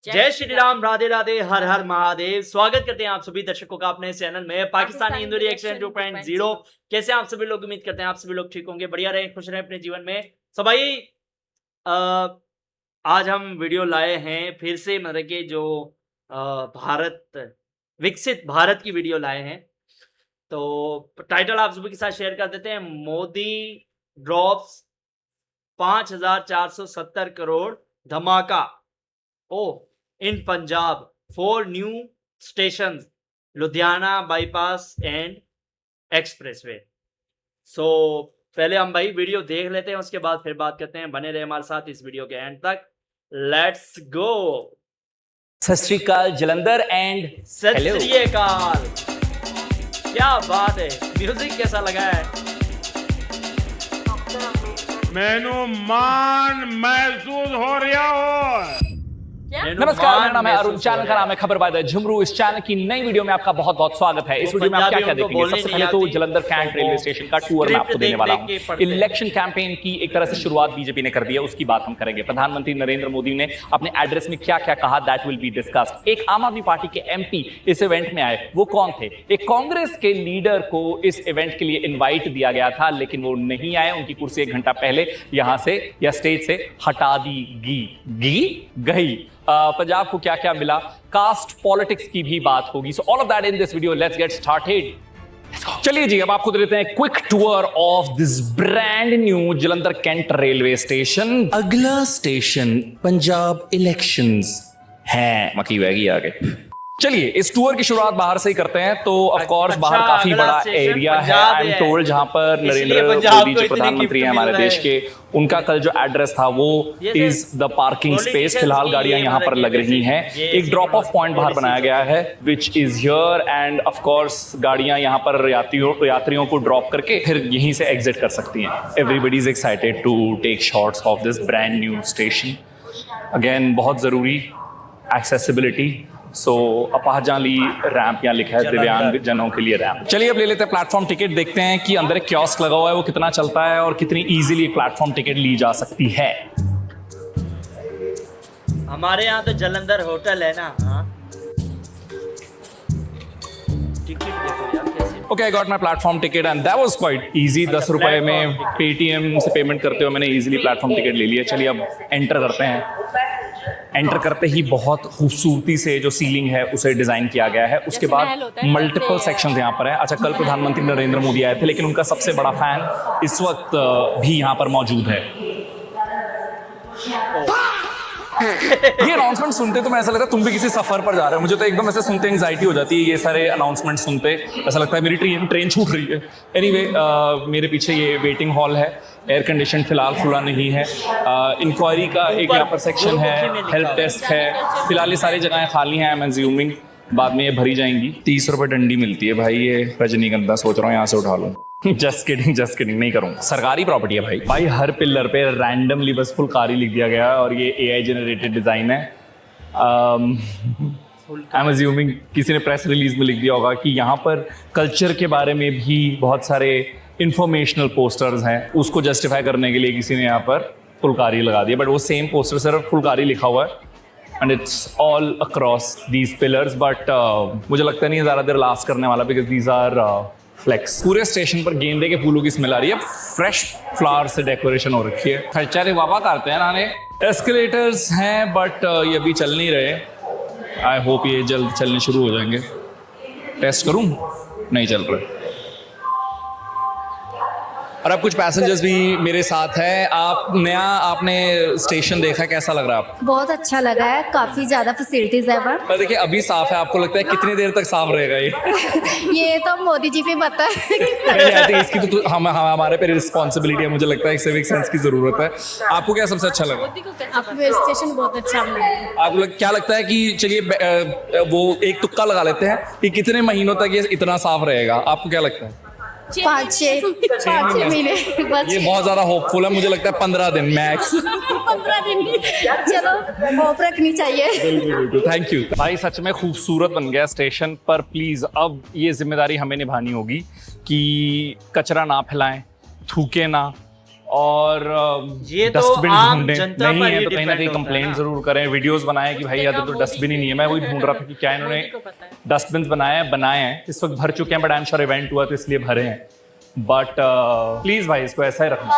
जय श्री राम, राधे राधे, हर हर महादेव। स्वागत करते हैं आप सभी दर्शकों का अपने चैनल में पाकिस्तानी हिंदू रिएक्शन 2.0। कैसे आप सभी लोग? उम्मीद करते हैं आप सभी लोग ठीक होंगे, बढ़िया रहे, खुश रहे अपने जीवन में। तो भाई आज हम वीडियो लाए हैं फिर से, मतलब कि जो भारत विकसित भारत की वीडियो लाए हैं। तो टाइटल आप सभी के साथ शेयर कर देते हैं। मोदी ड्रॉप्स 5,470 करोड़ धमाका in Punjab, 4 new stations, Ludhiana bypass and expressway. So पहले हम भाई वीडियो देख लेते हैं, उसके बाद फिर बात करते हैं। बने रहे हमारे साथ इस वीडियो के एंड तक। Let's go. सत श्री अकाल जलंधर एंड सत श्री अकाल। क्या बात है, म्यूजिक कैसा लगा है? मैनू मान महसूस हो रहा हो। नमस्कार, मेरा नाम है अरुण, चैनल का नाम है खबर बाय द झुमरू। इस चैनल की नई वीडियो में आपका बहुत बहुत स्वागत है। इस वीडियो में आप क्या क्या देखेंगे? सबसे पहले तो जलंधर कैंट रेलवे स्टेशन का टूर मैं आपको देने वाला हूं। इलेक्शन कैंपेन की एक तरह से शुरुआत बीजेपी ने कर दी है, उसकी बात हम करेंगे। प्रधानमंत्री नरेंद्र मोदी ने अपने एड्रेस में क्या क्या कहा, दैट विल बी डिस्कस्ड। एक आम आदमी पार्टी के एमपी इस इवेंट में आए, वो कौन थे? एक कांग्रेस के लीडर को इस इवेंट के लिए इन्वाइट दिया गया था, लेकिन वो नहीं आए। उनकी कुर्सी 1 घंटा पहले यहां से या स्टेज से हटा दी गई। पंजाब को क्या क्या मिला, कास्ट पॉलिटिक्स की भी बात होगी। So all of that in this video, let's get started. चलिए जी, अब आपको दे देते हैं quick tour of this brand new Jalandhar cantt railway station. अगला स्टेशन पंजाब इलेक्शंस है, मकी वैगी आगे। चलिए इस टूर की शुरुआत बाहर से ही करते हैं। तो ऑफ कोर्स बाहर काफी बड़ा एरिया है, आई एम टोल्ड, जहां पर नरेंद्र मोदी जो प्रधानमंत्री हैं हमारे देश के, उनका कल जो एड्रेस था वो इज द पार्किंग स्पेस। फिलहाल गाड़ियां यहां पर लग रही हैं। एक ड्रॉप ऑफ पॉइंट बाहर बनाया गया है which is here, end of course गाड़ियां यहां पर यात्रियों को ड्रॉप करके फिर यहीं से एग्जिट कर सकती हैं। Everybody is excited to take shots of this brand new station. Again बहुत जरूरी एक्सेसिबिलिटी। सो अपाहजाली रैंप यहाँ लिखा है, दिव्यांग जनों के लिए रैंप। चलिए अब ले लेते हैं प्लेटफॉर्म टिकट, देखते हैं कि अंदर एक कियोस्क लगा हुआ है वो कितना चलता है और कितनी इजीली प्लेटफॉर्म टिकट ली जा सकती है। हमारे यहाँ तो जलंधर होटल है ना। हाँ, टिकट देखो यार कैसे। Okay, I got my platform ticket and that was quite easy. 10 रुपए में पेटीएम से पेमेंट करते हुए मैंने इजीली प्लेटफॉर्म टिकट ले लिया। चलिए अब एंटर करते हैं। एंटर करते ही बहुत खूबसूरती से जो सीलिंग है उसे डिजाइन किया गया है। उसके बाद मल्टीपल सेक्शंस यहाँ पर है। अच्छा, कल प्रधानमंत्री नरेंद्र मोदी आए थे, लेकिन उनका सबसे बड़ा फैन इस वक्त भी यहाँ पर मौजूद है। ये अनाउंसमेंट सुनते तो मैं ऐसा लगता है तुम भी किसी सफर पर जा रहे हो। मुझे तो एकदम ऐसे सुनते एंग्जाइटी हो जाती है। ये सारे अनाउंसमेंट सुनते ऐसा लगता है मेरी ट्रेन छूट रही है। एनीवे, मेरे पीछे ये वेटिंग हॉल है, एयर कंडीशन फिलहाल खुला नहीं है। इंक्वायरी का एक यहाँ पर सेक्शन है, हेल्प डेस्क है। फिलहाल ये सारी जगहें खाली हैं, आई एम अज्यूमिंग बाद में ये भरी जाएंगी। 30 रुपए डंडी मिलती है भाई। ये रजनीगंधा सोच रहा हूँ यहाँ से उठा लूँ। जस्ट किडिंग, नहीं करूँगा। सरकारी प्रॉपर्टी है भाई। हर पिलर पे रैंडमली बस फुलकारी लिख दिया गया है और ये AI जनरेटेड डिजाइन है। आई एम अज्यूमिंग किसी ने प्रेस रिलीज में लिख दिया होगा कि यहाँ पर कल्चर के बारे में भी बहुत सारे इंफॉर्मेशनल पोस्टर्स हैं। उसको जस्टिफाई करने के लिए किसी ने यहाँ पर फुलकारी लगा दिया, बट वो सेम पोस्टर सिर्फ फुलकारी लिखा हुआ है and it's all across these pillars. But मुझे लगता नहीं है ज़्यादा देर लास्ट करने वाला, बिकॉज दीज आर फ्लेक्स। पूरे स्टेशन पर गेंदे के फूलों की स्मेल आ रही है। फ्रेश फ्लावर से डेकोरेशन हो रखी है। खर्चा रे बाबा करते हैं नाने। एस्केलेटर्स हैं बट ये अभी चल नहीं रहे। आई होप ये जल्द चलने शुरू हो जाएंगे। टेस्ट करूं? नहीं चल रहे। और अब कुछ पैसेंजर्स भी मेरे साथ हैं। आपने स्टेशन देखा, कैसा लग रहा है आपको? बहुत अच्छा लगा है, काफी ज्यादा फैसिलिटीज है पर देखिए अभी साफ है। आपको लगता है कितनी देर तक साफ रहेगा ये? ये तो मोदी जी पे पता है। इसकी तो हमारे पे रिस्पॉन्सिबिलिटी है। मुझे लगता है सिविक सेंस की जरूरत है। आपको क्या सबसे अच्छा लगा? आपको स्टेशन बहुत अच्छा लगा। आपको क्या लगता है कि चलिए वो एक तुक्का लगा लेते हैं कि कितने महीनों तक ये इतना साफ रहेगा? आपको क्या लगता है? 5-6 महीने बस। ये बहुत ज्यादा होपफुल है। मुझे लगता है 15 दिन मैक्स। 15 दिन चलो होप रखनी चाहिए। थैंक यू भाई। सच में खूबसूरत बन गया स्टेशन। पर प्लीज अब ये जिम्मेदारी हमें निभानी होगी कि कचरा ना फैलाएं, थूके ना, और ये तो डस्टबिन आम ढूंढे, जनता नहीं पर है ही तो कहीं ना depend कहीं होता है कंप्लेंट ना। जरूर करें, वीडियोस बनाएं कि भाई यहाँ तो डस्टबिन ही नहीं है। मैं वही ढूंढ रहा था कि क्या इन्होंने डस्टबिन बनाए हैं, इस वक्त भर चुके हैं, but I am sure event हुआ तो इसलिए भरे हैं। बट प्लीज भाई इसको ऐसा ही रखना।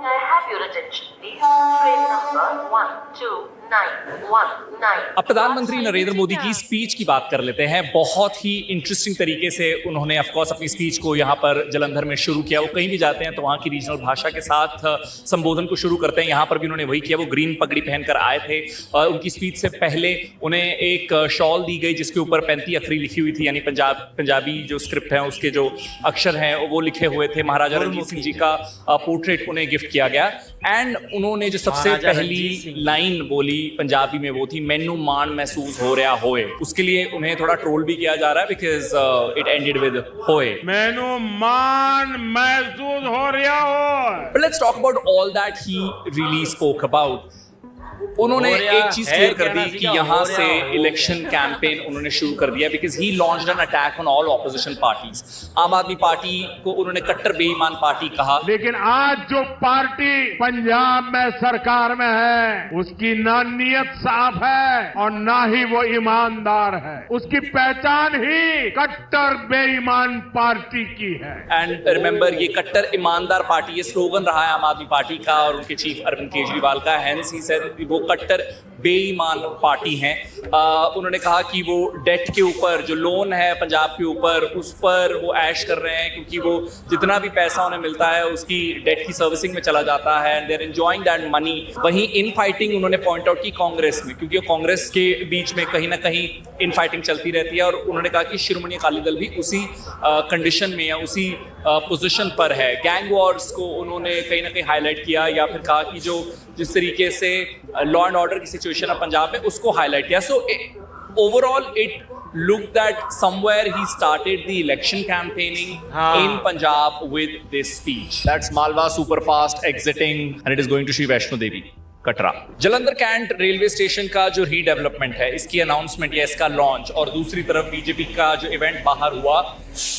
I have your attention, please. Train number 12919. अब प्रधानमंत्री नरेंद्र मोदी की स्पीच की बात कर लेते हैं। बहुत ही इंटरेस्टिंग तरीके से उन्होंने ऑफ कोर्स अपनी स्पीच को यहाँ पर जलंधर में शुरू किया। वो कहीं भी जाते हैं तो वहाँ की रीजनल भाषा के साथ संबोधन को शुरू करते हैं। यहाँ पर भी उन्होंने वही किया। वो ग्रीन पगड़ी पहनकर आए थे। उनकी स्पीच से पहले उन्हें एक शॉल दी गई जिसके ऊपर 35 अखरी लिखी हुई थी, यानी पंजाबी जो स्क्रिप्ट है उसके जो अक्षर हैं वो लिखे हुए थे। महाराजा रणजीत सिंह जी का पोर्ट्रेट उन्हें गिफ्ट किया गया। एंड उन्होंने जो सबसे महाराजा पहली रणजीत सिंह। लाइन बोली पंजाबी में वो थी, मैनू मान महसूस हो रहा होए। उसके लिए उन्हें थोड़ा ट्रोल भी किया जा रहा है बिकॉज इट एंडेड विद होए। मैनू मान महसूस हो रहा हो। But let's talk about all that he really spoke about. उन्होंने हो रहा एक चीज है क्लियर कर कहना दी कि सीखा, यहाँ हो से रहा हो इलेक्शन गया। कैंपेन उन्होंने शुरू कर दिया because he launched an attack on all opposition parties. आम आदमी पार्टी को उन्होंने कट्टर बेईमान पार्टी कहा। लेकिन आज जो पार्टी पंजाब में सरकार में है उसकी ना नीयत साफ है और ना ही वो ईमानदार है। उसकी पहचान ही कट्टर बेईमान पार्टी की है। एंड रिमेंबर ये कट्टर ईमानदार पार्टी ये स्लोगन रहा है आम आदमी पार्टी का और उनके चीफ अरविंद केजरीवाल का। हैंस ही सेड वो कट्टर बेईमान पार्टी हैं। उन्होंने कहा कि वो डेट के ऊपर जो लोन है पंजाब के ऊपर उस पर वो ऐश कर रहे हैं क्योंकि वो जितना भी पैसा उन्हें मिलता है उसकी डेट की सर्विसिंग में चला जाता है and they are enjoying that money. वहीं इन फाइटिंग उन्होंने पॉइंट आउट की कांग्रेस में, क्योंकि कांग्रेस के बीच में कहीं ना कहीं इन फाइटिंग चलती रहती है और उन्होंने कहा कि शिरोमणि अकाली दल भी उसी कंडीशन में या उसी पोजीशन पर है। गैंग वॉर्स को उन्होंने कहीं ना कहीं हाईलाइट किया या फिर कहा कि जो जिस तरीके से लॉ एंड ऑर्डर की सिचुएशन है पंजाब में उसको हाईलाइट किया। So overall it looked that somewhere he started the election campaigning in Punjab with this speech. That's Malwa Superfast exiting and it is going to Shri Vaishno Devi Katra. Jalandhar cantt railway station का जो redevelopment है इसकी announcement या इसका launch और दूसरी तरफ BJP का जो इवेंट बाहर हुआ,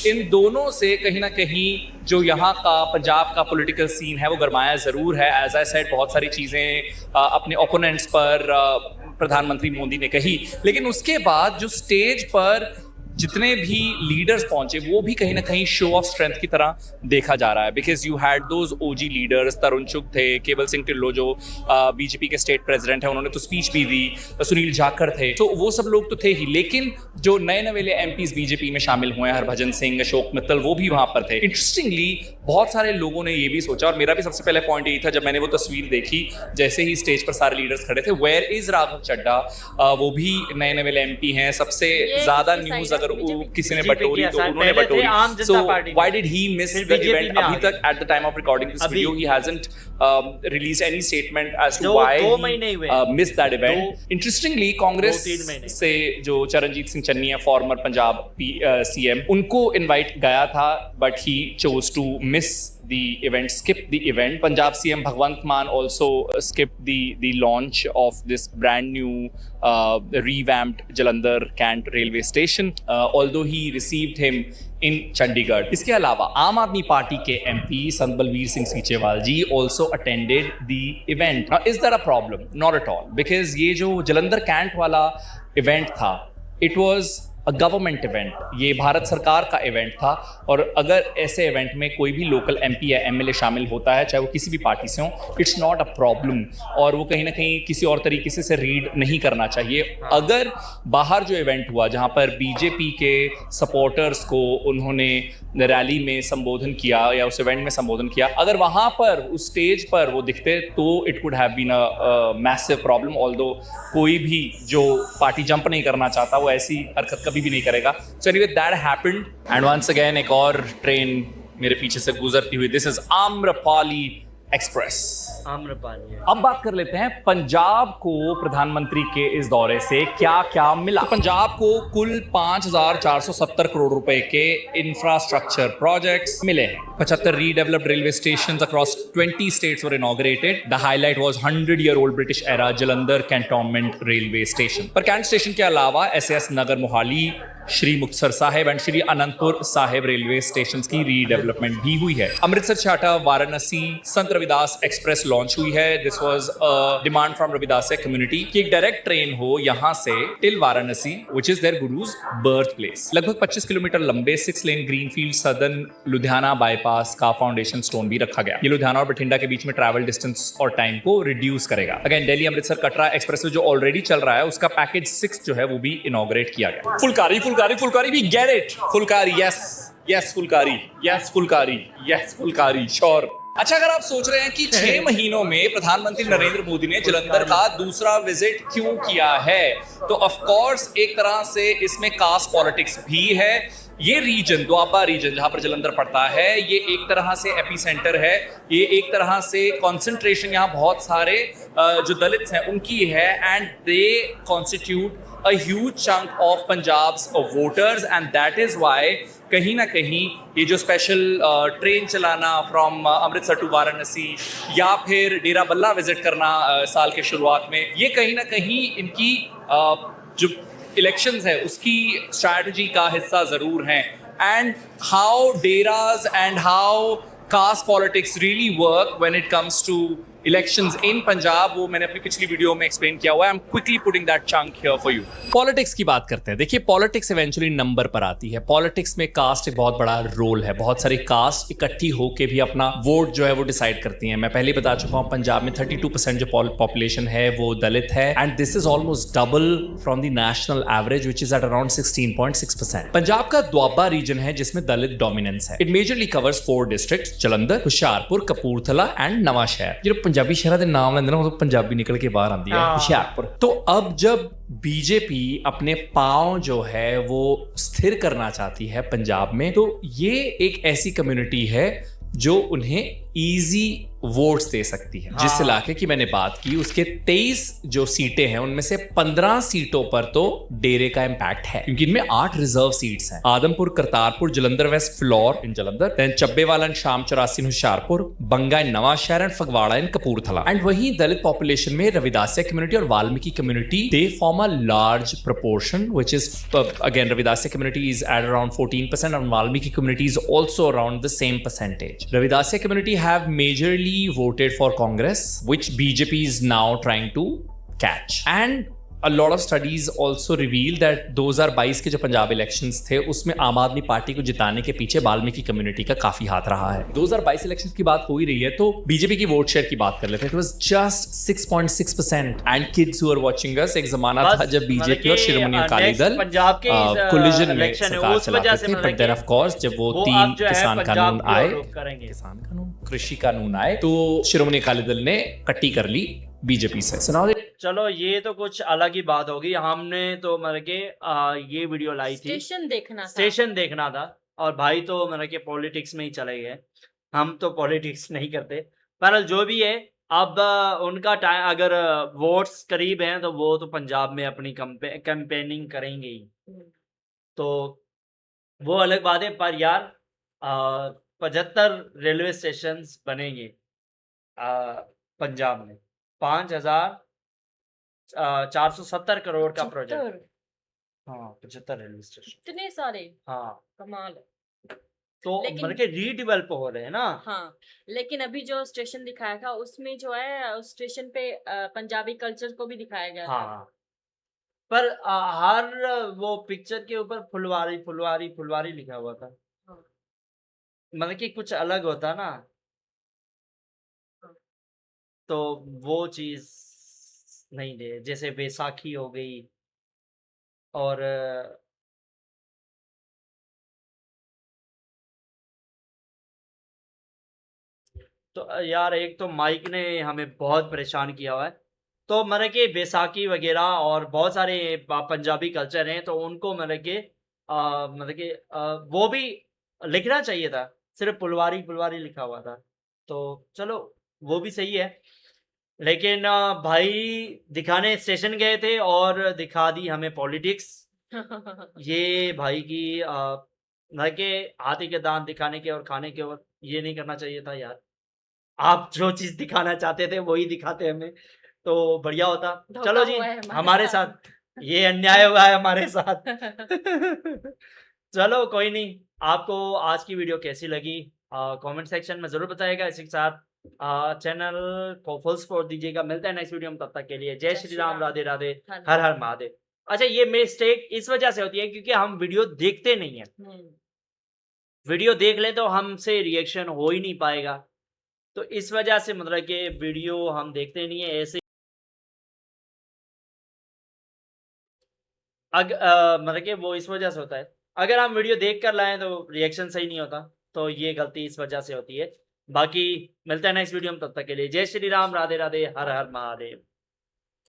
इन दोनों से कहीं ना कहीं जो यहाँ का पंजाब का पॉलिटिकल सीन है वो गरमाया ज़रूर है। एज आई सेड बहुत सारी चीज़ें अपने ओपोनेंट्स पर प्रधानमंत्री मोदी ने कही, लेकिन उसके बाद जो स्टेज पर जितने भी लीडर्स पहुंचे वो भी कहीं ना कहीं शो ऑफ स्ट्रेंथ की तरह देखा जा रहा है। Because you had those OG leaders, Tarun Chugh थे, केवल सिंह ढिल्लों जो बीजेपी के स्टेट प्रेसिडेंट हैं उन्होंने तो स्पीच भी दी, सुनील जाखड़ थे, तो वो सब लोग तो थे ही। लेकिन जो नए नवेले एमपीज बीजेपी में शामिल हुए हैं, हरभजन सिंह, अशोक मित्तल, वो भी वहां पर थे। इंटरेस्टिंगली बहुत सारे लोगों ने ये भी सोचा और मेरा भी सबसे पहले पॉइंट यही था जब मैंने वो तस्वीर देखी जैसे ही स्टेज पर सारे लीडर्स खड़े थे, वेयर इज राघव चड्डा, वो भी नए नवेले एमपी हैं। सबसे ज्यादा न्यूज अगर किसी ने बटोरी तो उन्होंने बटोरी। So why did he miss the event? अभी तक at the time of recording this video he hasn't released any statement as to why miss that event. Interestingly Congress से जो चरणजीत सिंह चन्नी है, फॉर्मर पंजाब सीएम, उनको इनवाइट गया था but he chose to miss the event, skip the event. Punjab CM Bhagwant Mann also skipped the launch of this brand new revamped Jalandhar Cant railway station, although he received him in Chandigarh. इसके अलावा आम आदमी party के MP Sant Balbir Singh Seechewal ji also attended the event. Now, is there a problem? Not at all, because ये जो Jalandhar cantt वाला event था, it was a government event, ये भारत सरकार का इवेंट था और अगर ऐसे इवेंट में कोई भी लोकल एमपी या एमएलए शामिल होता है चाहे वो किसी भी पार्टी से हो, इट्स नॉट अ प्रॉब्लम और वो कहीं ना कहीं किसी और तरीके से इसे रीड नहीं करना चाहिए। अगर बाहर जो इवेंट हुआ जहाँ पर बीजेपी के सपोर्टर्स को उन्होंने रैली में संबोधन किया या उस इवेंट में संबोधन किया, अगर वहाँ पर उस स्टेज पर वो दिखते तो it could have been a massive problem. Although कोई भी जो पार्टी जंप नहीं करना चाहता वो ऐसी हरकत कभी भी नहीं करेगा। So anyway that happened and once again एक और ट्रेन मेरे पीछे से गुजरती हुई, this is Amrapali express. Amrapali. अब बात कर लेते हैं पंजाब को प्रधानमंत्री के इस दौरे से क्या क्या मिला। तो पंजाब को कुल 5,470 करोड़ रुपए के इंफ्रास्ट्रक्चर प्रोजेक्ट्स मिले हैं। 75 redeveloped railway stations across 20 states were inaugurated. The highlight was 100-year-old British era Jalandhar Cantonment Railway Station. पर कैंट स्टेशन के अलावा SAS Nagar Mohali Shri Muktsar Sahib and Shri Anantapur Sahib railway station की रीडेवलपमेंट भी हुई है। अमृतसर छाटा वाराणसी संत रविदास एक्सप्रेस लॉन्च हुई है। This was a demand from Ravidassia community कि एक डायरेक्ट ट्रेन हो यहाँ से till Varanasi which is their guru's birth place. लगभग 25 किलोमीटर लंबे 6 lane greenfield southern Ludhiana bypass का फाउंडेशन स्टोन भी रखा गया। ये लुधियाना और बठिंडा के बीच में ट्रैवल डिस्टेंस और टाइम को रिड्यूस करेगा। अगेन दिल्ली अमृतसर कटरा एक्सप्रेसवे जो ऑलरेडी चल रहा है उसका पैकेज 6 जो है वो भी इनॉग्रेट किया गया। Phulkari phulkari phulkari we get it. Phulkari yes yes phulkari yes phulkari yes phulkari sure. अच्छा, अगर आप सोच रहे हैं कि 6 महीनों में प्रधानमंत्री नरेंद्र मोदी ने जलंधर का दूसरा विजिट क्यों किया है, तो ऑफ कोर्स एक तरह से इसमें कास्ट पॉलिटिक्स भी है। ये रीजन द्वाबा रीजन जहां पर जलंधर पड़ता है ये एक तरह से एपिसेंटर है। ये एक तरह से कंसंट्रेशन यहाँ बहुत सारे जो दलित्स हैं उनकी है and they constitute a huge chunk of Punjab's voters and that is why कहीं ना कहीं ये जो स्पेशल ट्रेन चलाना फ्रॉम अमृतसर टू वाराणसी या फिर डेरा बल्ला विजिट करना साल के शुरुआत में, ये कहीं ना कहीं इनकी जो इलेक्शंस है उसकी स्ट्रैटेजी का हिस्सा जरूर हैं। And how deras and how caste politics really work when it comes to elections in Punjab, वो मैंने अपनी पिछली वीडियो में एक्सप्लेन किया हुआ है। I am quickly putting that chunk here for you. Politics की बात करते हैं। देखिए, पॉलिटिक्स इवेंचुअली नंबर पर आती है। पॉलिटिक्स में कास्ट एक बहुत बड़ा रोल है। बहुत सारी कास्ट इकट्ठी होकर भी अपना वोट जो है वो डिसाइड करती हैं। मैं पहले ही बता चुका हूँ पंजाब में 32% जो पॉपुलेशन है वो दलित है and this is almost double from the national average which is at around 16.6%। Punjab का द्वाबा रीजन है जिसमें दलित डोमिनेंस है। It majorly covers 4 district Jalandhar, Hoshiarpur, Kapurthala and Nawanshahr. Punjabi शहर के नाम लेंदे ना वो पंजाबी निकल के बाहर आती है, हुशियारपुर। तो अब जब बीजेपी अपने पांव जो है वो स्थिर करना चाहती है पंजाब में, तो ये एक ऐसी कम्युनिटी है जो उन्हें इजी वोट्स दे सकती है। जिस इलाके की मैंने बात की उसके 23 जो सीटें हैं उनमें से 15 सीटों पर तो डेरे का इंपैक्ट है क्योंकि इनमें 8 रिजर्व सीट्स हैं। Adampur, Kartarpur, Jalandhar west Phillaur in Jalandhar, then Chabbewal and Sham 84 in Hoshiarpur, Banga in Nawanshahr and Phagwara in Kapurthala. And वहीं दलित पॉपुलेशन में रविदासिया कम्युनिटी और Valmiki community they form a large proportion which is again Ravidasia community is at around 14% and Valmiki community is also around the same percentage. Ravidasia community have majorly voted for Congress, which BJP is now trying to catch. And a lot of studies also reveal that 2022 के जो Punjab elections थे उसमें आम आदमी party को जिताने के पीछे वाल्मीकि कम्युनिटी का काफी हाथ रहा है। 2022 इलेक्शंस की बात हो ही रही है तो बीजेपी की वोट शेयर की बात कर लेते हैं। It was just 6.6%। And kids who are watching us, एक जमाना था जब बीजेपी और शिरोमणि अकाली दल कोलिजन में सरकार चलाते थे, बट देयर ऑफ कोर्स जब वो 3 किसान कानून आए, किसान कानून, कृषि कानून आए, तो शिरोमणि अकाली दल ने कट्टी कर ली बीजेपी से। सुनाओ। चलो ये तो कुछ अलग ही बात होगी। हमने तो मतलब के ये वीडियो लाई थी, स्टेशन देखना था और भाई तो मतलब के पॉलिटिक्स में ही चले गए। हम तो पॉलिटिक्स नहीं करते, पर जो भी है अब उनका टाइम, अगर वोट्स करीब हैं तो वो तो पंजाब में अपनी कैंपेनिंग करेंगे ही, तो वो अलग बात है। पर यार 75 रेलवे स्टेशन बनेंगे पंजाब में, 5,470 करोड़ का प्रोजेक्ट। हाँ, 75 रेलवे स्टेशन, इतने सारे। हाँ कमाल। तो मतलब के रीडेवलप हो रहे हैं ना। हाँ, लेकिन अभी जो स्टेशन दिखाया था उसमें जो है उस स्टेशन पे पंजाबी कल्चर को भी दिखाया गया था। हाँ, पर हर वो पिक्चर के ऊपर फुलवारी फुलवारी फुलवारी लिखा हुआ था। हाँ। मतलब कि कुछ अलग होता ना, तो वो चीज नहीं दे। जैसे बैसाखी हो गई और तो यार एक तो माइक ने हमें बहुत परेशान किया हुआ है। तो मतलब कि बैसाखी वगैरह और बहुत सारे पंजाबी कल्चर हैं तो उनको मतलब कि वो भी लिखना चाहिए था, सिर्फ फुलवारी फुलवारी लिखा हुआ था। तो चलो वो भी सही है, लेकिन भाई दिखाने स्टेशन गए थे और दिखा दी हमें पॉलिटिक्स। ये भाई की मतलब के हाथी के दांत दिखाने के और खाने के, और ये नहीं करना चाहिए था यार। आप जो चीज दिखाना चाहते थे वही दिखाते हमें तो बढ़िया होता। चलो जी, हमारे साथ ये अन्याय हुआ है हमारे साथ। चलो कोई नहीं, आपको आज की वीडियो कैसी लगी कमेंट सेक्शन में जरूर बताइएगा। इसी के साथ चैनल को फुल सपोर्ट दीजिएगा। मिलता है नेक्स्ट वीडियो में, तब तक के लिए जय श्री राम, राधे राधे, हर हर महादेव। अच्छा, ये मिस्टेक इस वजह से होती है क्योंकि हम वीडियो देखते नहीं है। वीडियो देख ले तो हमसे रिएक्शन हो ही नहीं पाएगा, तो इस वजह से मतलब कि वीडियो हम देखते नहीं है ऐसे। मतलब कि वो इस वजह से होता है, अगर हम वीडियो देख कर लाएं तो रिएक्शन सही नहीं होता, तो ये गलती इस वजह से होती है। बाकी मिलता है नेक्स्ट वीडियो में, तब तक के लिए जय श्री राम, राधे राधे, हर हर महादेव।